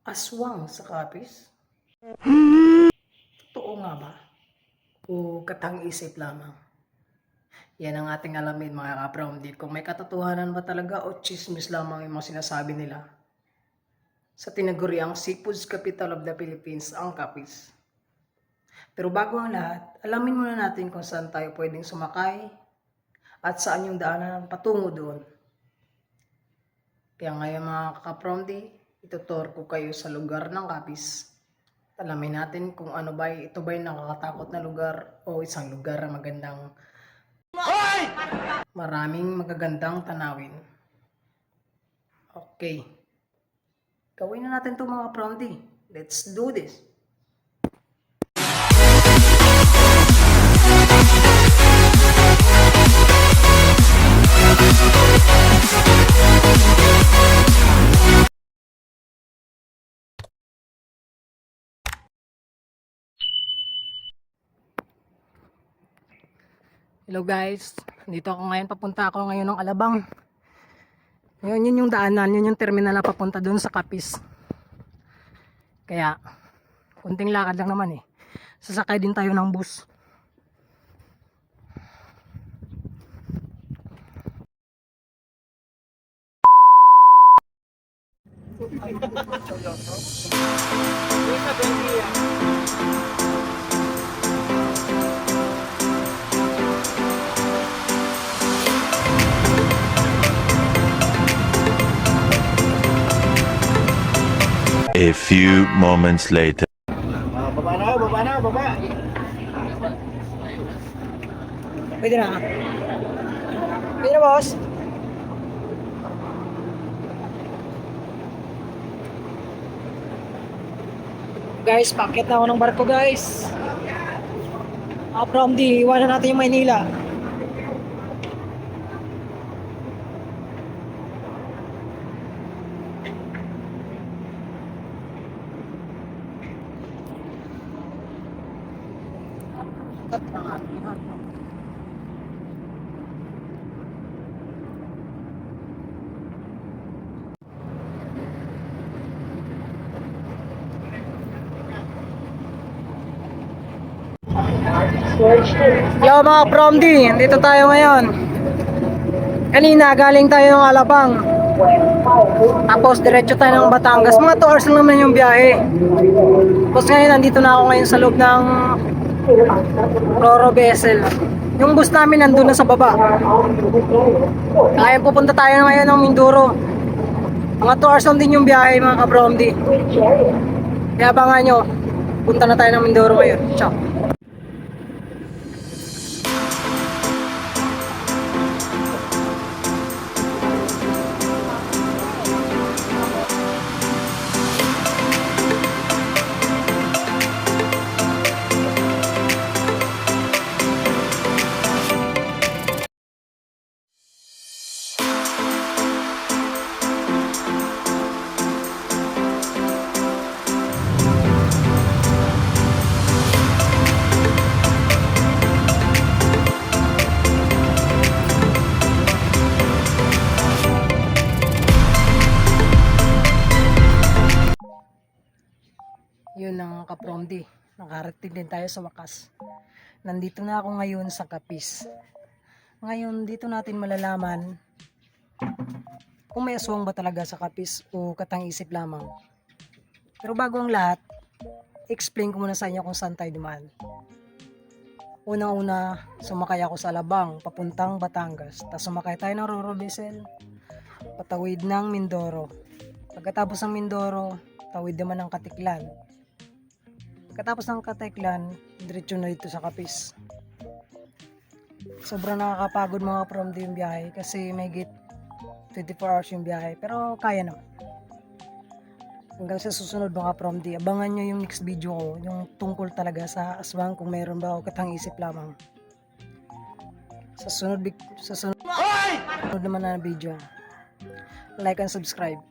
Aswang sa kapis? Totoo nga ba? O katang-isip lamang? Yan ang ating alamin mga ka-Brownie. Kung may katotohanan ba talaga o chismis lamang yung mga sinasabi nila. Sa tinaguriang Seafood's Capital of the Philippines, ang Capiz. Pero bago ang lahat, alamin muna natin kung saan tayo pwedeng sumakay at saan yung daanan patungo doon. Kaya ngayon mga ka-Brownie, itutur ko kayo sa lugar ng Capiz. Alamin natin kung ano ba ito ba yung nakakatakot na lugar o isang lugar na maraming magagandang tanawin. Okay. Gawin na natin ito mga Brownie. Let's do this. Hello guys, dito ako ngayon, papunta ako ngayon ng Alabang. Ngayon yun yung daanan, yun yung terminal na papunta doon sa Capiz. Kaya, kunting lakad lang naman eh. Sasakay din tayo ng bus. A few moments later. Baba. Pwede na. Pwede na boss. Guys, packet na ako ng barko guys. From the, iwanan natin yung Maynila. Yo mga Promdi, dito tayo ngayon. Kanina galing tayo ng Alabang. Tapos diretso tayo ng Batangas. Mga 2 hours lang naman yung biyahe. Tapos ngayon nandito na ako ngayon sa loob ng Roro vessel. Yung bus namin nandun na sa baba. Kaya pupunta tayo ngayon ng Mindoro. Mga 2 hours lang din yung biyahe mga ka-Promdi. Kaya abangan nyo. Punta na tayo ng Mindoro ngayon. Ciao. Yun ang ka-Promdi. Nakarating din tayo sa wakas. Nandito na ako ngayon sa Capiz. Ngayon dito natin malalaman kung may aswang ba talaga sa Capiz o katang-isip lamang. Pero bago ang lahat, explain ko muna sa inyo kung saan tayo dumaan. Una-una, sumakay ako sa Alabang, papuntang Batangas. Tapos sumakay tayo ng Roro vessel, patawid ng Mindoro. Pagkatapos ng Mindoro, tawid naman ng Katiklan. Pagkatapos ng Katiklan, diretso na dito sa Capiz. Sobrang nakakapagod mga Promdi yung biyahe kasi may git 24 hours yung biyahe. Pero kaya naman. Hanggang sa susunod mga Promdi, abangan nyo yung next video ko, yung tungkol talaga sa aswang kung meron ba o katang-isip lamang. Sa sunod naman na video, like and subscribe.